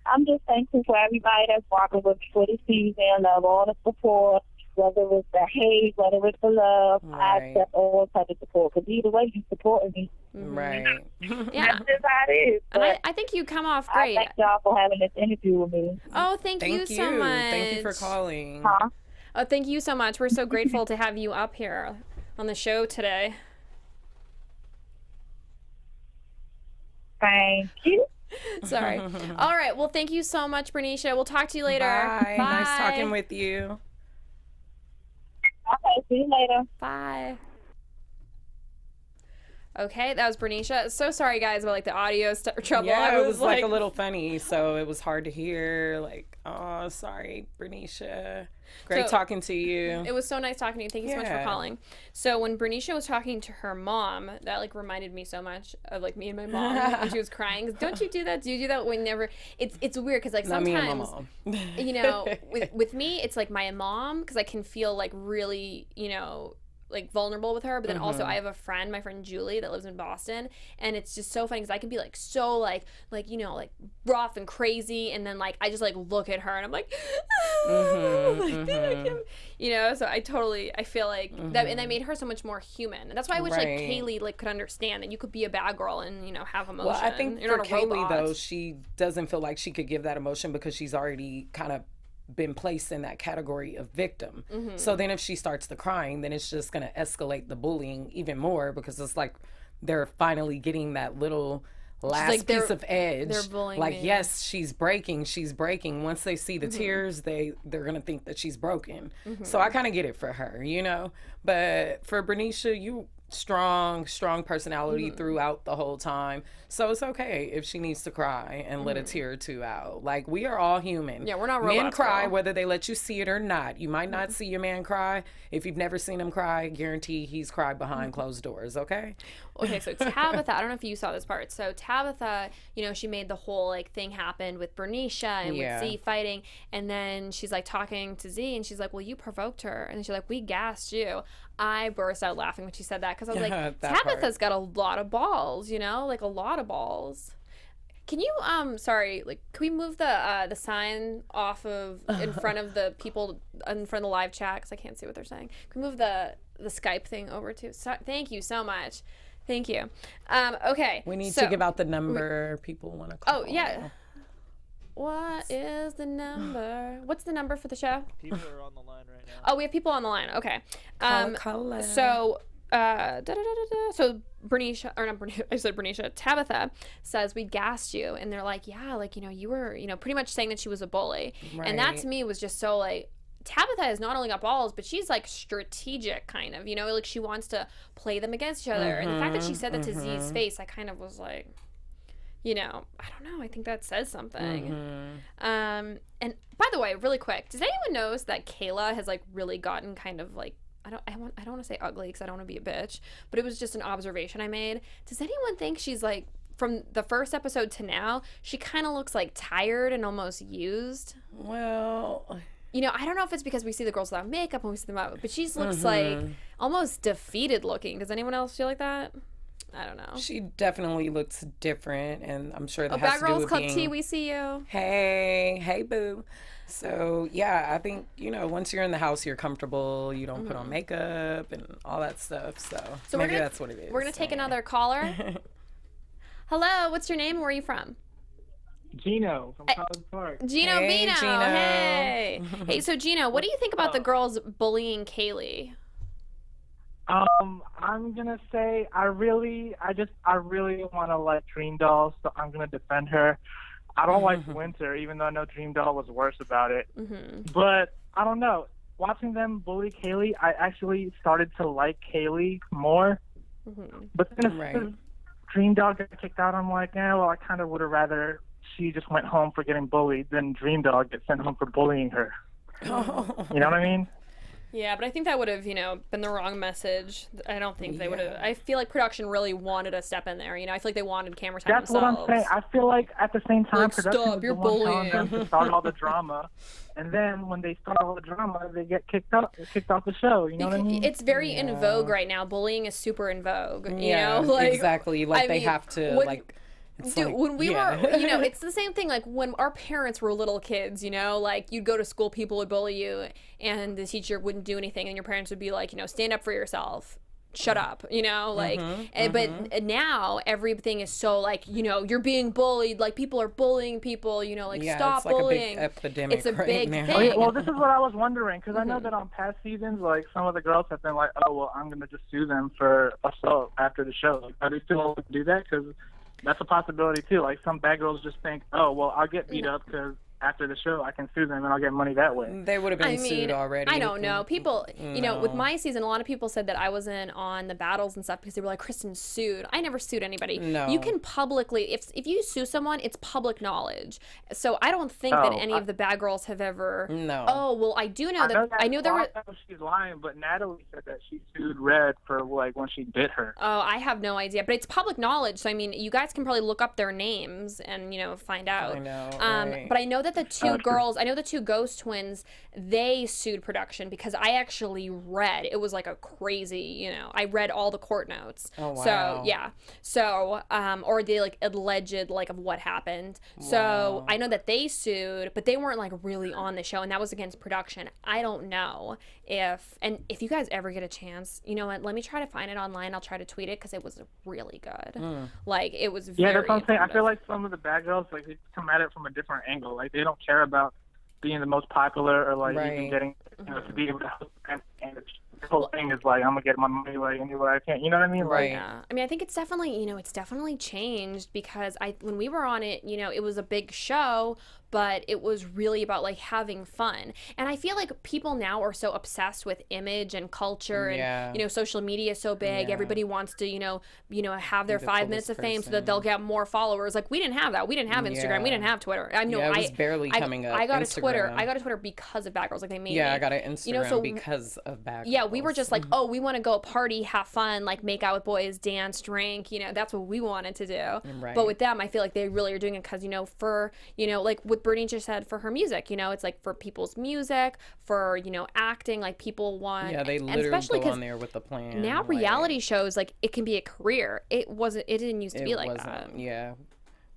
Speaker 6: I'm just thankful for everybody that's rocking with me for the season. I love all the support, whether it's the hate, whether it's the love. Right. I accept all types of support because either way, you supporting me.
Speaker 3: Right.
Speaker 1: Yeah.
Speaker 6: That's just how it is.
Speaker 1: And I think you come off great.
Speaker 6: I thank y'all for having this interview with me.
Speaker 1: Oh, thank you so much.
Speaker 3: Thank you for calling.
Speaker 6: Huh?
Speaker 1: Oh, thank you so much. We're so grateful to have you up here on the show today.
Speaker 6: Thank you.
Speaker 1: Sorry. All right. Well, thank you so much, Bernicia. We'll talk to you later.
Speaker 3: Bye.
Speaker 1: Bye.
Speaker 3: Nice talking with you.
Speaker 6: Okay, see you later.
Speaker 1: Bye. Okay, that was Bernicia. So sorry, guys, about like the audio trouble.
Speaker 3: Yeah, it was like a little funny, so it was hard to hear. Like, oh, sorry, Bernicia. Great talking to you.
Speaker 1: It was so nice talking to you. Thank you so much for calling. So when Bernicia was talking to her mom, that like reminded me so much of like me and my mom when she was crying. Don't you do that? Do you do that whenever? It's weird because like sometimes,
Speaker 3: not me and my mom.
Speaker 1: You know, with me, it's like my mom because I can feel like really, you know, like vulnerable with her, but then also I have a friend, my friend Julie, that lives in Boston, and it's just so funny because I can be like so like you know, like rough and crazy, and then like I just like look at her and I'm like, you know, so I feel like that, and that made her so much more human, and that's why I wish like Kaylee like could understand that you could be a bad girl and, you know, have emotion.
Speaker 3: Well, I think
Speaker 1: You're
Speaker 3: for
Speaker 1: not a
Speaker 3: Kaylee
Speaker 1: robot.
Speaker 3: though, she doesn't feel like she could give that emotion because she's already kind of been placed in that category of victim. So then if she starts the crying, then it's just going to escalate the bullying even more because it's like they're finally getting that little last
Speaker 1: like
Speaker 3: piece of edge.
Speaker 1: They're bullying
Speaker 3: like,
Speaker 1: me.
Speaker 3: yes, she's breaking. Once they see the tears, they're going to think that she's broken. So I kind of get it for her, you know. But for Bernicia, you strong personality throughout the whole time. So it's okay if she needs to cry and let a tear or two out. Like, we are all human.
Speaker 1: Yeah, we're not robots.
Speaker 3: Men cry whether they let you see it or not. You might not see your man cry. If you've never seen him cry, guarantee he's cried behind closed doors, okay?
Speaker 1: Okay, so Tabitha, I don't know if you saw this part. So Tabitha, you know, she made the whole like thing happen with Bernicia and with Z fighting, and then she's like talking to Z, and she's like, well, you provoked her, and then she's like, we gassed you. I burst out laughing when she said that because I was like, Tabitha's got a lot of balls, you know, like a lot of balls. Can you sorry, like, can we move the sign off of in front of the people in front of the live chat because I can't see what they're saying. Can we move the Skype thing over to? Thank you so much. Thank you. Okay.
Speaker 3: We need to give out the number people want to call.
Speaker 1: Oh yeah. What is the number? What's the number for the show?
Speaker 4: People are on the line right now.
Speaker 1: Oh, we have people on the line. Okay.
Speaker 3: Call
Speaker 1: So So Bernicia, or not Bernicia, I said Bernicia, Tabitha says, we gassed you. And they're like, yeah, like, you know, you were, you know, pretty much saying that she was a bully. Right. And that to me was just so like, Tabitha has not only got balls, but she's like strategic kind of, you know, like she wants to play them against each other. And the fact that she said that to Z's face, I kind of was like, you know, I don't know. I think that says something. And by the way, really quick, does anyone notice that Kayla has like really gotten kind of like, I don't want to say ugly because I don't want to be a bitch, but it was just an observation I made. Does anyone think she's like, from the first episode to now, she kind of looks like tired and almost used?
Speaker 3: Well,
Speaker 1: you know, I don't know if it's because we see the girls without makeup when we see them out, but she looks like almost defeated looking. Does anyone else feel like that? I don't know.
Speaker 3: She definitely looks different, and I'm sure that
Speaker 1: Bad
Speaker 3: has to do
Speaker 1: Girls
Speaker 3: with
Speaker 1: Club
Speaker 3: being...
Speaker 1: T, we see you.
Speaker 3: Hey, boo. So, yeah, I think, you know, once you're in the house, you're comfortable. You don't put on makeup and all that stuff. So maybe that's what it is.
Speaker 1: We're going to take another caller. Hello, what's your name? Where are you from?
Speaker 7: Gino from College Park.
Speaker 1: Gino
Speaker 3: Hey,
Speaker 1: Vino.
Speaker 3: Gino.
Speaker 1: Hey. Hey, so Gino, what do you think about the girls bullying Kaylee?
Speaker 7: I'm gonna say I really want to like Dream Doll, so I'm gonna defend her. I don't like Winter, even though I know Dream Doll was worse about it. But I don't know. Watching them bully Kaylee, I actually started to like Kaylee more. But then as Dream Doll got kicked out, I'm like, well, I kind of would have rather she just went home for getting bullied than Dream Doll get sent home for bullying her. You know what I mean?
Speaker 1: Yeah, but I think that would have, you know, been the wrong message. I don't think they would have. I feel like production really wanted to step in there. You know, I feel like they wanted camera time
Speaker 7: That's
Speaker 1: themselves.
Speaker 7: what I'm saying. I feel like at the same time,
Speaker 1: like,
Speaker 7: production
Speaker 1: stop,
Speaker 7: was
Speaker 1: you're
Speaker 7: the one
Speaker 1: bullying.
Speaker 7: telling them to start all the drama, and then when they start all the drama, they get kicked off the show. You know what I mean?
Speaker 1: It's very in vogue right now. Bullying is super in vogue. You know, like
Speaker 3: exactly. Like they have to like.
Speaker 1: Dude, when we were, you know, it's the same thing. Like when our parents were little kids, you know, like you'd go to school, people would bully you, and the teacher wouldn't do anything, and your parents would be like, you know, stand up for yourself, shut up, you know, like. But now everything is so like, you know, you're being bullied, like people are bullying people, you know, like stop
Speaker 3: it's like
Speaker 1: bullying.
Speaker 3: A big epidemic
Speaker 1: it's a big
Speaker 3: now.
Speaker 1: thing.
Speaker 7: Oh, yeah, well, this is what I was wondering, because I know that on past seasons, like some of the girls have been like, oh, well, I'm gonna just sue them for assault after the show. Like, are they still able to do that? Because that's a possibility too. Like some bad girls just think, oh, well, I'll get beat up because after the show I can sue them and I'll get money that way.
Speaker 3: They would have been sued already.
Speaker 1: I don't know. People, you know, with my season, a lot of people said that I wasn't on the battles and stuff because they were like, Kristen sued. I never sued anybody.
Speaker 3: No.
Speaker 1: You can publicly, if you sue someone, it's public knowledge. So I don't think that any of the bad girls have ever.
Speaker 3: No.
Speaker 1: Oh, well, I do know that. I know there were.
Speaker 7: She's lying, but Natalie said that she sued Red for like when she bit her.
Speaker 1: Oh, I have no idea, but it's public knowledge. So I mean, you guys can probably look up their names and you know find out.
Speaker 3: I know. Right.
Speaker 1: But I know that the two girls. I know the two Ghost twins, they sued production because I actually read. It was like a crazy, you know, I read all the court notes.
Speaker 3: Oh, wow.
Speaker 1: So, yeah. So, or the like alleged like of what happened. So, I know that they sued, but they weren't like really on the show and that was against production. I don't know if you guys ever get a chance, you know what, let me try to find it online. I'll try to tweet it because it was really good. Like, it was very
Speaker 7: that's what I'm saying. I
Speaker 1: informative.
Speaker 7: feel like some of the bad girls, like, they come at it from a different angle. Like, they don't care about being the most popular or like even getting to be able to help, and the whole thing is like I'm gonna get my money like any way I can, you know what I mean?
Speaker 3: Right.
Speaker 1: Yeah. I mean, I think it's definitely, you know, it's definitely changed because when we were on it, you know, it was a big show, but it was really about like having fun. And I feel like people now are so obsessed with image and culture and you know, social media is so big. Everybody wants to, you know, have their 5 minutes of fame so that they'll get more followers. Like we didn't have that. We didn't have Instagram. We didn't have Twitter. I know
Speaker 3: it was barely coming up.
Speaker 1: I got
Speaker 3: Instagram.
Speaker 1: I got a Twitter because of Bad Girls. Like they made me.
Speaker 3: I got an Instagram
Speaker 1: you know, so,
Speaker 3: because of Bad Girls.
Speaker 1: Yeah, we were just like, oh, we want to go party, have fun, like make out with boys, dance, drink. You know, that's what we wanted to do.
Speaker 3: Right.
Speaker 1: But with them, I feel like they really are doing it because, you know, for, you know, like what Bernie just said, for her music, you know, it's like for people's music, for, you know, acting, like people want.
Speaker 3: Yeah, they literally go on there with a plan.
Speaker 1: Now reality shows, like it can be a career. It didn't used to be like that.
Speaker 3: Yeah.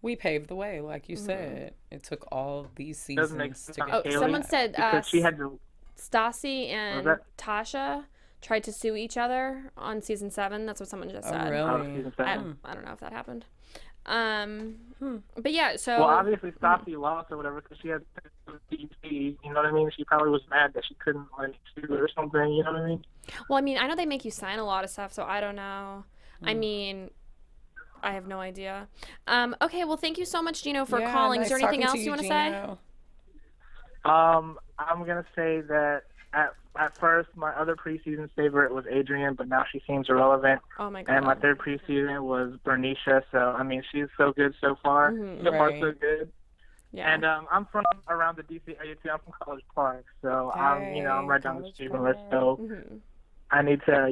Speaker 3: We paved the way, like you said. It took all these seasons to get.
Speaker 1: Oh, someone said
Speaker 7: she had to.
Speaker 1: Stassi and Tasha tried to sue each other on season 7. That's what someone just said.
Speaker 3: Oh, really?
Speaker 1: I don't know if that happened. But yeah, so.
Speaker 7: Well, obviously, Stassi lost or whatever because she had DC. You know what I mean? She probably was mad that she couldn't like sue or something. You know what I mean?
Speaker 1: Well, I mean, I know they make you sign a lot of stuff, so I don't know. I mean, I have no idea. Okay, well, thank you so much, Gino, for calling. Is there anything else you want to say?
Speaker 7: I'm gonna say that at first my other preseason favorite was Adrienne, but now she seems irrelevant.
Speaker 1: Oh my god!
Speaker 7: And my third preseason was Bernicia. So I mean, she's so good so far. So far, so good. Yeah. And I'm from around the DC area too. I'm from College Park, so I'm right down the street from her. So I need to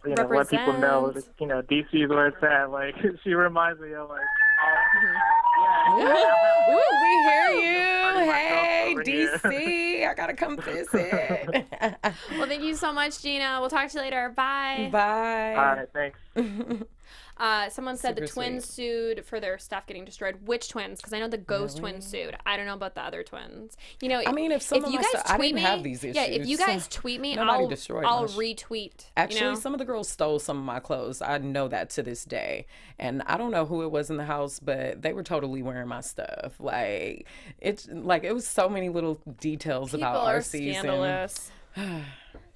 Speaker 7: let people know that DC is where it's at. Like she reminds me of like.
Speaker 3: Ooh, we hear you. Hey, DC, I gotta come visit.
Speaker 1: Well, thank you so much, Gina. We'll talk to you later. Bye.
Speaker 3: Bye.
Speaker 7: All right, thanks.
Speaker 1: Someone said the twins sued for their stuff getting destroyed. Which twins? Because I know the ghost twins sued. I don't know about the other twins.
Speaker 3: I mean, if some of you guys tweet me, I didn't have these issues.
Speaker 1: Yeah, if you guys tweet me, I'll retweet.
Speaker 3: Actually, some of the girls stole some of my clothes. I know that to this day, and I don't know who it was in the house, but they were totally wearing my stuff. Like it was so many little details about our season.
Speaker 1: Scandalous.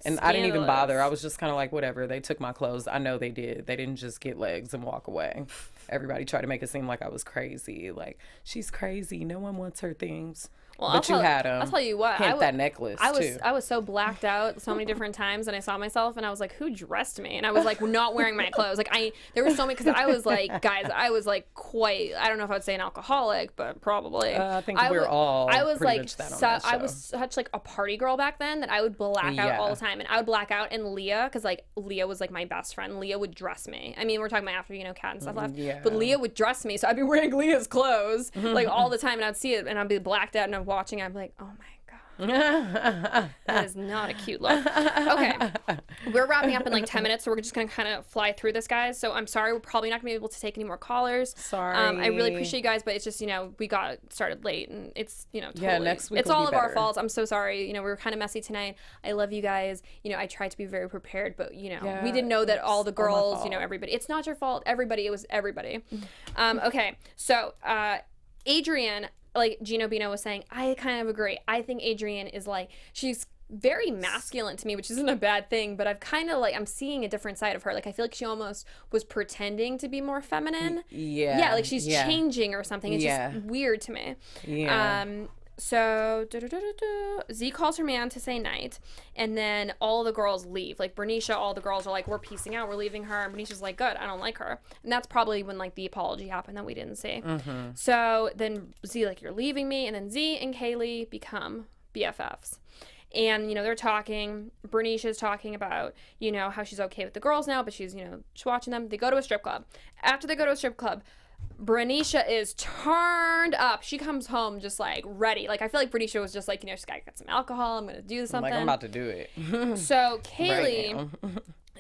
Speaker 3: And I didn't even bother. I was just kind of like, whatever. They took my clothes. I know they did. They didn't just get legs and walk away. Everybody tried to make it seem like I was crazy. Like, she's crazy. No one wants her things. Well, but you had them.
Speaker 1: I'll tell you what.
Speaker 3: That necklace, too.
Speaker 1: I was so blacked out so many different times, and I saw myself, and I was like, who dressed me? And I was like, not wearing my clothes. Like, there were so many, because I was like, guys, I was like quite, I don't know if I'd say an alcoholic, but probably.
Speaker 3: I think we're all pretty much that on that show.
Speaker 1: I was such like a party girl back then that I would black out all the time. And I would black out, and Leah, because like Leah was like my best friend, Leah would dress me. I mean, we're talking about after, Kat and stuff left. Yeah. But Leah would dress me, so I'd be wearing Leah's clothes like all the time, and I'd see it, and I'd be blacked out, and I'm watching, I'd be like, oh my god, that is not a cute look. Okay, we're wrapping up in like 10 minutes, so we're just gonna kind of fly through this, guys. So I'm sorry, we're probably not gonna be able to take any more callers.
Speaker 3: Sorry.
Speaker 1: I really appreciate you guys, but it's just we got started late, and it's totally,
Speaker 3: next week
Speaker 1: it's all of our faults. I'm so sorry. We were kind of messy tonight. I love you guys. I tried to be very prepared, but we didn't know that all the girls, everybody. It's not your fault. Everybody. It was everybody. Okay, so Adrienne, like Gino Bino was saying, I kind of agree. I think Adrienne is like, she's very masculine to me, which isn't a bad thing, but I've kind of I'm seeing a different side of her. Like, I feel like she almost was pretending to be more feminine. Yeah, like she's changing or something. It's just weird to me. So Z calls her man to say night, and then all the girls leave. Like Bernicia, all the girls are like, we're piecing out, we're leaving her, and Bernicia's like, good, I don't like her. And that's probably when like the apology happened that we didn't see. So then Z like, you're leaving me, and then Z and Kaylee become BFFs. And, they're talking, Bernicia's talking about, how she's okay with the girls now, but she's, she's watching them. They go to a strip club. After they go to a strip club, Bernicia is turned up. She comes home just like ready. Like, I feel like Bernicia was just like, she's got to get some alcohol. I'm going to do something.
Speaker 3: I'm about to do it.
Speaker 1: So Kaylee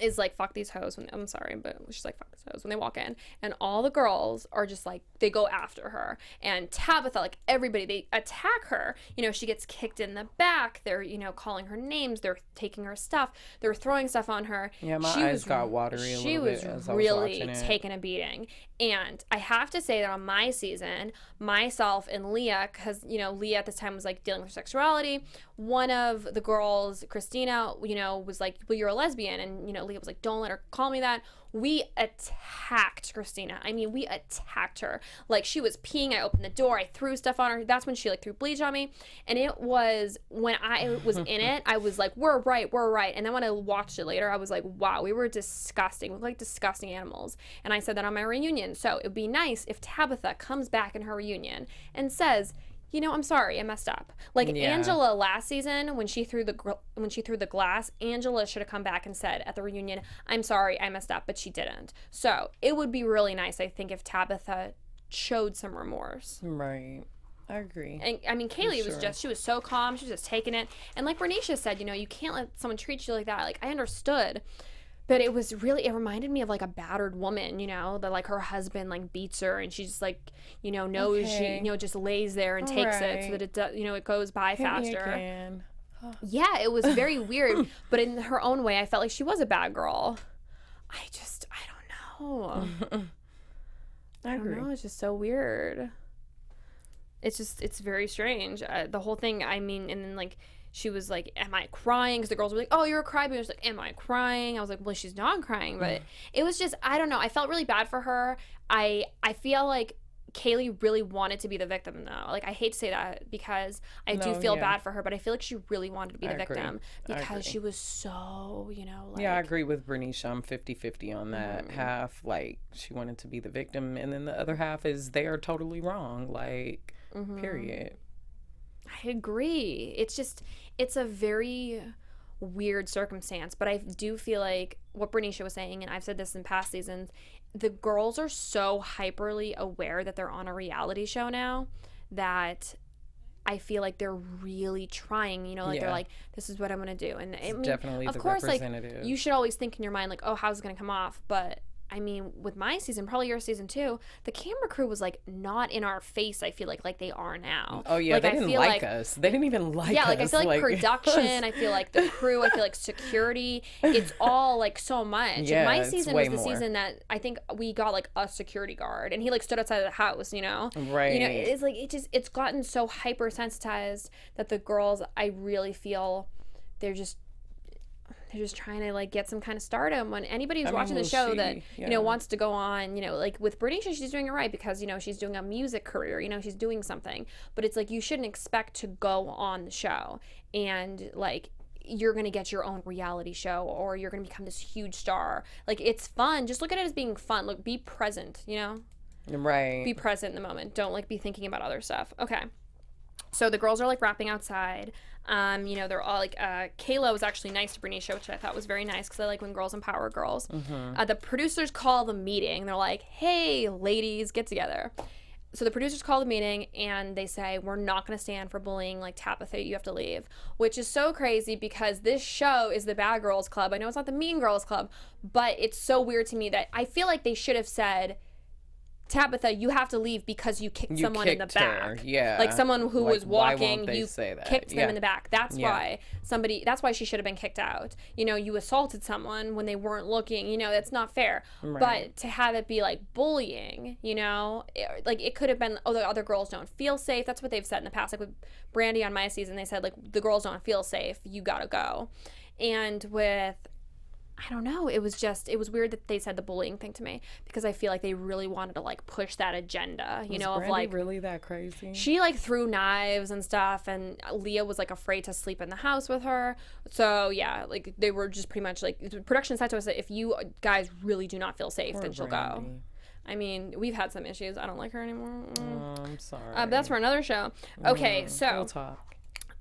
Speaker 1: is like, fuck these hoes. I'm sorry, but she's like, fuck these hoes when they walk in. And all the girls are just like, they go after her. And Tabitha, like everybody, they attack her. She gets kicked in the back. They're, calling her names. They're taking her stuff. They're throwing stuff on her.
Speaker 3: Yeah, my eyes got watery a little bit as I was
Speaker 1: really
Speaker 3: watching it.
Speaker 1: taking a beating. And I have to say that on my season, myself and Leah, because, Leah at this time was like dealing with sexuality. One of the girls, Christina, was like, well, you're a lesbian. And, Leah was like, don't let her call me that. We attacked Christina. I mean, we attacked her. Like, she was peeing. I opened the door. I threw stuff on her. That's when she, like, threw bleach on me. And it was, when I was in it, I was like, we're right. And then when I watched it later, I was like, wow, we were disgusting. We were like disgusting animals. And I said that on my reunion. So it would be nice if Tabitha comes back in her reunion and says, I'm sorry, I messed up. Like Angela last season, when she threw the glass, Angela should have come back and said at the reunion, I'm sorry, I messed up, but she didn't. So it would be really nice, I think, if Tabitha showed some remorse.
Speaker 3: Right. I agree.
Speaker 1: And I mean, Kaylee she was so calm, she was just taking it. And like Bernicia said, you can't let someone treat you like that. Like, I understood. But it reminded me of like a battered woman, that like her husband like beats her, and she just like, knows she, just lays there and takes it so that it does, it goes by faster. Yeah, it was very weird. But in her own way, I felt like she was a bad girl. I don't know.
Speaker 3: I agree.
Speaker 1: don't know, it's just so weird. It's very strange. The whole thing, I mean, and then, like, she was like, am I crying? Because the girls were like, oh, you're a crybaby. I was like, am I crying? I was like, well, she's not crying. But it was just, I don't know. I felt really bad for her. I feel like Kaylee really wanted to be the victim, though. Like, I hate to say that because I do feel bad for her, but I feel like she really wanted to be the victim because she was so, you know, like...
Speaker 3: Yeah, I agree with Bernicia. I'm 50-50 on that half. Like, she wanted to be the victim, and then the other half is they are totally wrong. Like, period.
Speaker 1: I agree. It's just, it's a very weird circumstance, but I do feel like what Bernicia was saying, and I've said this in past seasons, the girls are so hyperly aware that they're on a reality show now that I feel like they're really trying, you know, like they're like, this is what I'm going to do. And I mean,
Speaker 3: definitely
Speaker 1: of
Speaker 3: the
Speaker 1: course, like,
Speaker 3: representative.
Speaker 1: you should always think in your mind, like, oh, how's it going to come off? But I mean, with my season, probably your season too, the camera crew was like not in our face, I feel like they are now.
Speaker 3: Oh yeah,
Speaker 1: like,
Speaker 3: they didn't like us. They didn't even like us.
Speaker 1: Yeah, like I feel like production, I feel like the crew, I feel like security, it's all like so much.
Speaker 3: Yeah,
Speaker 1: my season was the
Speaker 3: more.
Speaker 1: season that I think we got like a security guard and he like stood outside of the house, you know?
Speaker 3: Right.
Speaker 1: You know, it's like it's gotten so hypersensitized that the girls, I really feel they're just trying to like get some kind of stardom. When anybody who's watching the show that you know wants to go on, you know, like with Bernicia, she's doing it right because, you know, she's doing a music career, you know, she's doing something, but it's like you shouldn't expect to go on the show and like you're gonna get your own reality show or you're gonna become this huge star. Like, it's fun, just look at it as being fun. Look, be present, you know,
Speaker 3: right,
Speaker 1: be present in the moment, don't like be thinking about other stuff. Okay, so the girls are like rapping outside. You know, they're all like, Kayla was actually nice to Bernicia, which I thought was very nice because I like when girls empower girls. The producers call the meeting. They're like, hey, ladies, get together. So the producers call the meeting and they say, we're not going to stand for bullying like Tabitha, you have to leave, which is so crazy because this show is the Bad Girls Club. I know it's not the Mean Girls Club, but it's so weird to me that I feel like they should have said, Tabitha, you have to leave because you kicked someone in the back.
Speaker 3: Her. Yeah.
Speaker 1: Like someone who
Speaker 3: like,
Speaker 1: was walking, you kicked
Speaker 3: yeah.
Speaker 1: them in the back. That's why that's why she should have been kicked out. You know, you assaulted someone when they weren't looking, you know, that's not fair.
Speaker 3: Right.
Speaker 1: But to have it be like bullying, you know, like it could have been, oh, the other girls don't feel safe. That's what they've said in the past. Like with Brandy on my season, they said like the girls don't feel safe. You gotta go. And with, I don't know, it was weird that they said the bullying thing to me because I feel like they really wanted to like push that agenda, you know,
Speaker 3: Brandy
Speaker 1: of like
Speaker 3: really that crazy.
Speaker 1: She like threw knives and stuff, and Leah was like afraid to sleep in the house with her. So yeah, like they were just pretty much like production said to us that if you guys really do not feel safe, then she'll go. I mean, we've had some issues. I don't like her anymore.
Speaker 3: Oh, I'm sorry.
Speaker 1: But that's for another show. Okay, so
Speaker 3: we'll talk.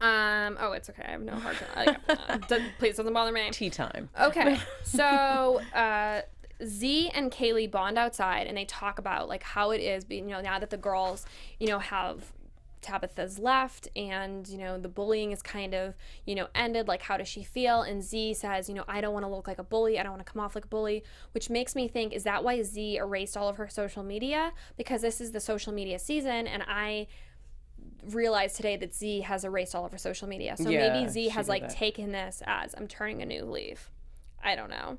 Speaker 1: Oh, it's okay. I have no hard time. Please, doesn't bother me.
Speaker 3: Tea time.
Speaker 1: Okay, so Z and Kaylee bond outside, and they talk about like how it is, you know, now that the girls, you know, have Tabitha's left, and you know the bullying is kind of, you know, ended. Like, how does she feel? And Z says, you know, I don't want to look like a bully. I don't want to come off like a bully, which makes me think, is that why Z erased all of her social media? Because this is the social media season, and I realized today that Z has erased all of her social media. So maybe Z has like taken this as I'm turning a new leaf. I don't know.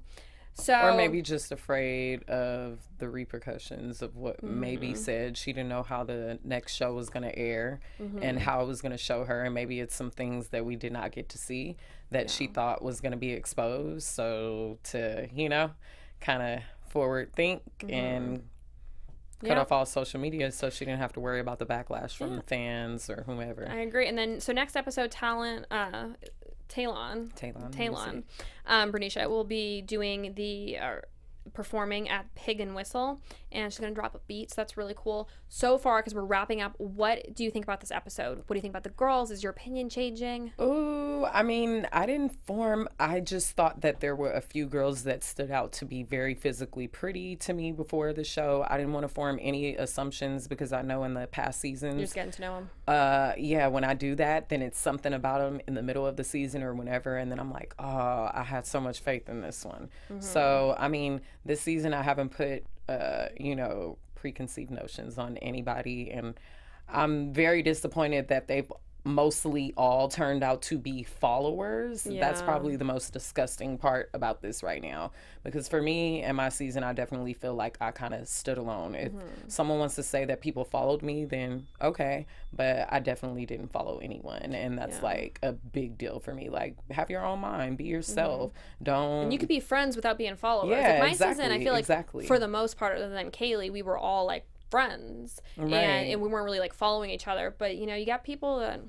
Speaker 1: So,
Speaker 3: or maybe just afraid of the repercussions of what maybe said. She didn't know how the next show was going to air and how it was going to show her. And maybe it's some things that we did not get to see that she thought was going to be exposed. So to, you know, kind of forward think and cut off all social media so she didn't have to worry about the backlash from the fans or whomever.
Speaker 1: I agree. And then, so next episode, Talon, Bernicia will be doing the performing at Pig and Whistle, and she's gonna drop a beat, so that's really cool. So far, because we're wrapping up, what do you think about this episode? What do you think about the girls? Is your opinion changing?
Speaker 3: Oh, I mean, I didn't form. I just thought that there were a few girls that stood out to be very physically pretty to me before the show. I didn't want to form any assumptions because I know in the past seasons,
Speaker 1: you're just getting to know them.
Speaker 3: Yeah, when I do that, then it's something about them in the middle of the season or whenever, and then I'm like, oh, I had so much faith in this one. So, I mean, this season I haven't put, you know, preconceived notions on anybody, and I'm very disappointed that they've mostly all turned out to be followers. That's probably the most disgusting part about this right now, because for me and my season, I definitely feel like I kind of stood alone. If someone wants to say that people followed me, then okay, but I definitely didn't follow anyone, and that's like a big deal for me. Like, have your own mind, be yourself. Don't.
Speaker 1: And you could be friends without being followers.
Speaker 3: Yeah,
Speaker 1: like my
Speaker 3: exactly,
Speaker 1: season, I feel like for the most part, other than Kaylee, we were all like friends, and we weren't really like following each other. But you know, you got people that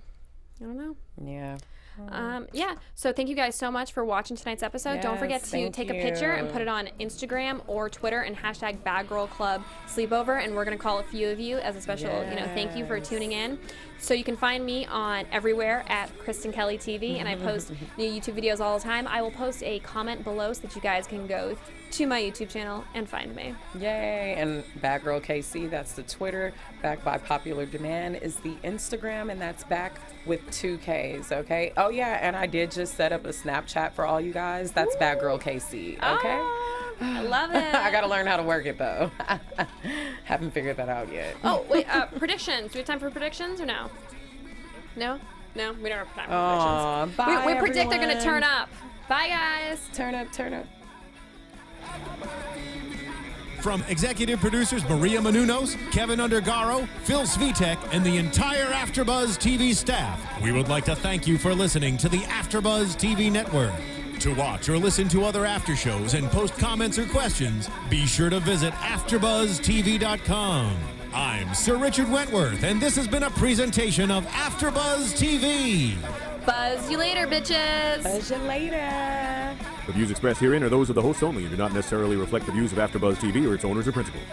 Speaker 1: I don't know.
Speaker 3: Yeah.
Speaker 1: So thank you guys so much for watching tonight's episode.
Speaker 3: Yes,
Speaker 1: don't forget to take a picture and put it on Instagram or Twitter and hashtag Bad Girl Club Sleepover, and we're gonna call a few of you as a special thank you for tuning in. So you can find me on everywhere at Kristen Kelly TV, and I post new YouTube videos all the time. I will post a comment below so that you guys can go to my YouTube channel and find me.
Speaker 3: Yay. And Bad Girl KC, that's the Twitter. Back by popular demand is the Instagram, and that's back with 2 Ks, okay? Oh yeah, and I did just set up a Snapchat for all you guys. That's Bad Girl KC, okay?
Speaker 1: I love it.
Speaker 3: I gotta learn how to work it though. Haven't figured that out yet.
Speaker 1: Oh wait, predictions. Do we have time for predictions or no? No, we don't have time for predictions.
Speaker 3: Bye,
Speaker 1: we predict
Speaker 3: everyone.
Speaker 1: they're gonna turn up. Bye guys.
Speaker 3: Turn up.
Speaker 2: From executive producers Maria Menounos, Kevin Undergaro, Phil Svitek, and the entire AfterBuzz TV staff, we would like to thank you for listening to the AfterBuzz TV network. To watch or listen to other after shows and post comments or questions, be sure to visit AfterBuzzTV.com. I'm Sir Richard Wentworth, and this has been a presentation of AfterBuzz TV.
Speaker 1: Buzz you later, bitches.
Speaker 3: Buzz you later.
Speaker 8: The views expressed herein are those of the hosts only and do not necessarily reflect the views of AfterBuzz TV or its owners or principals.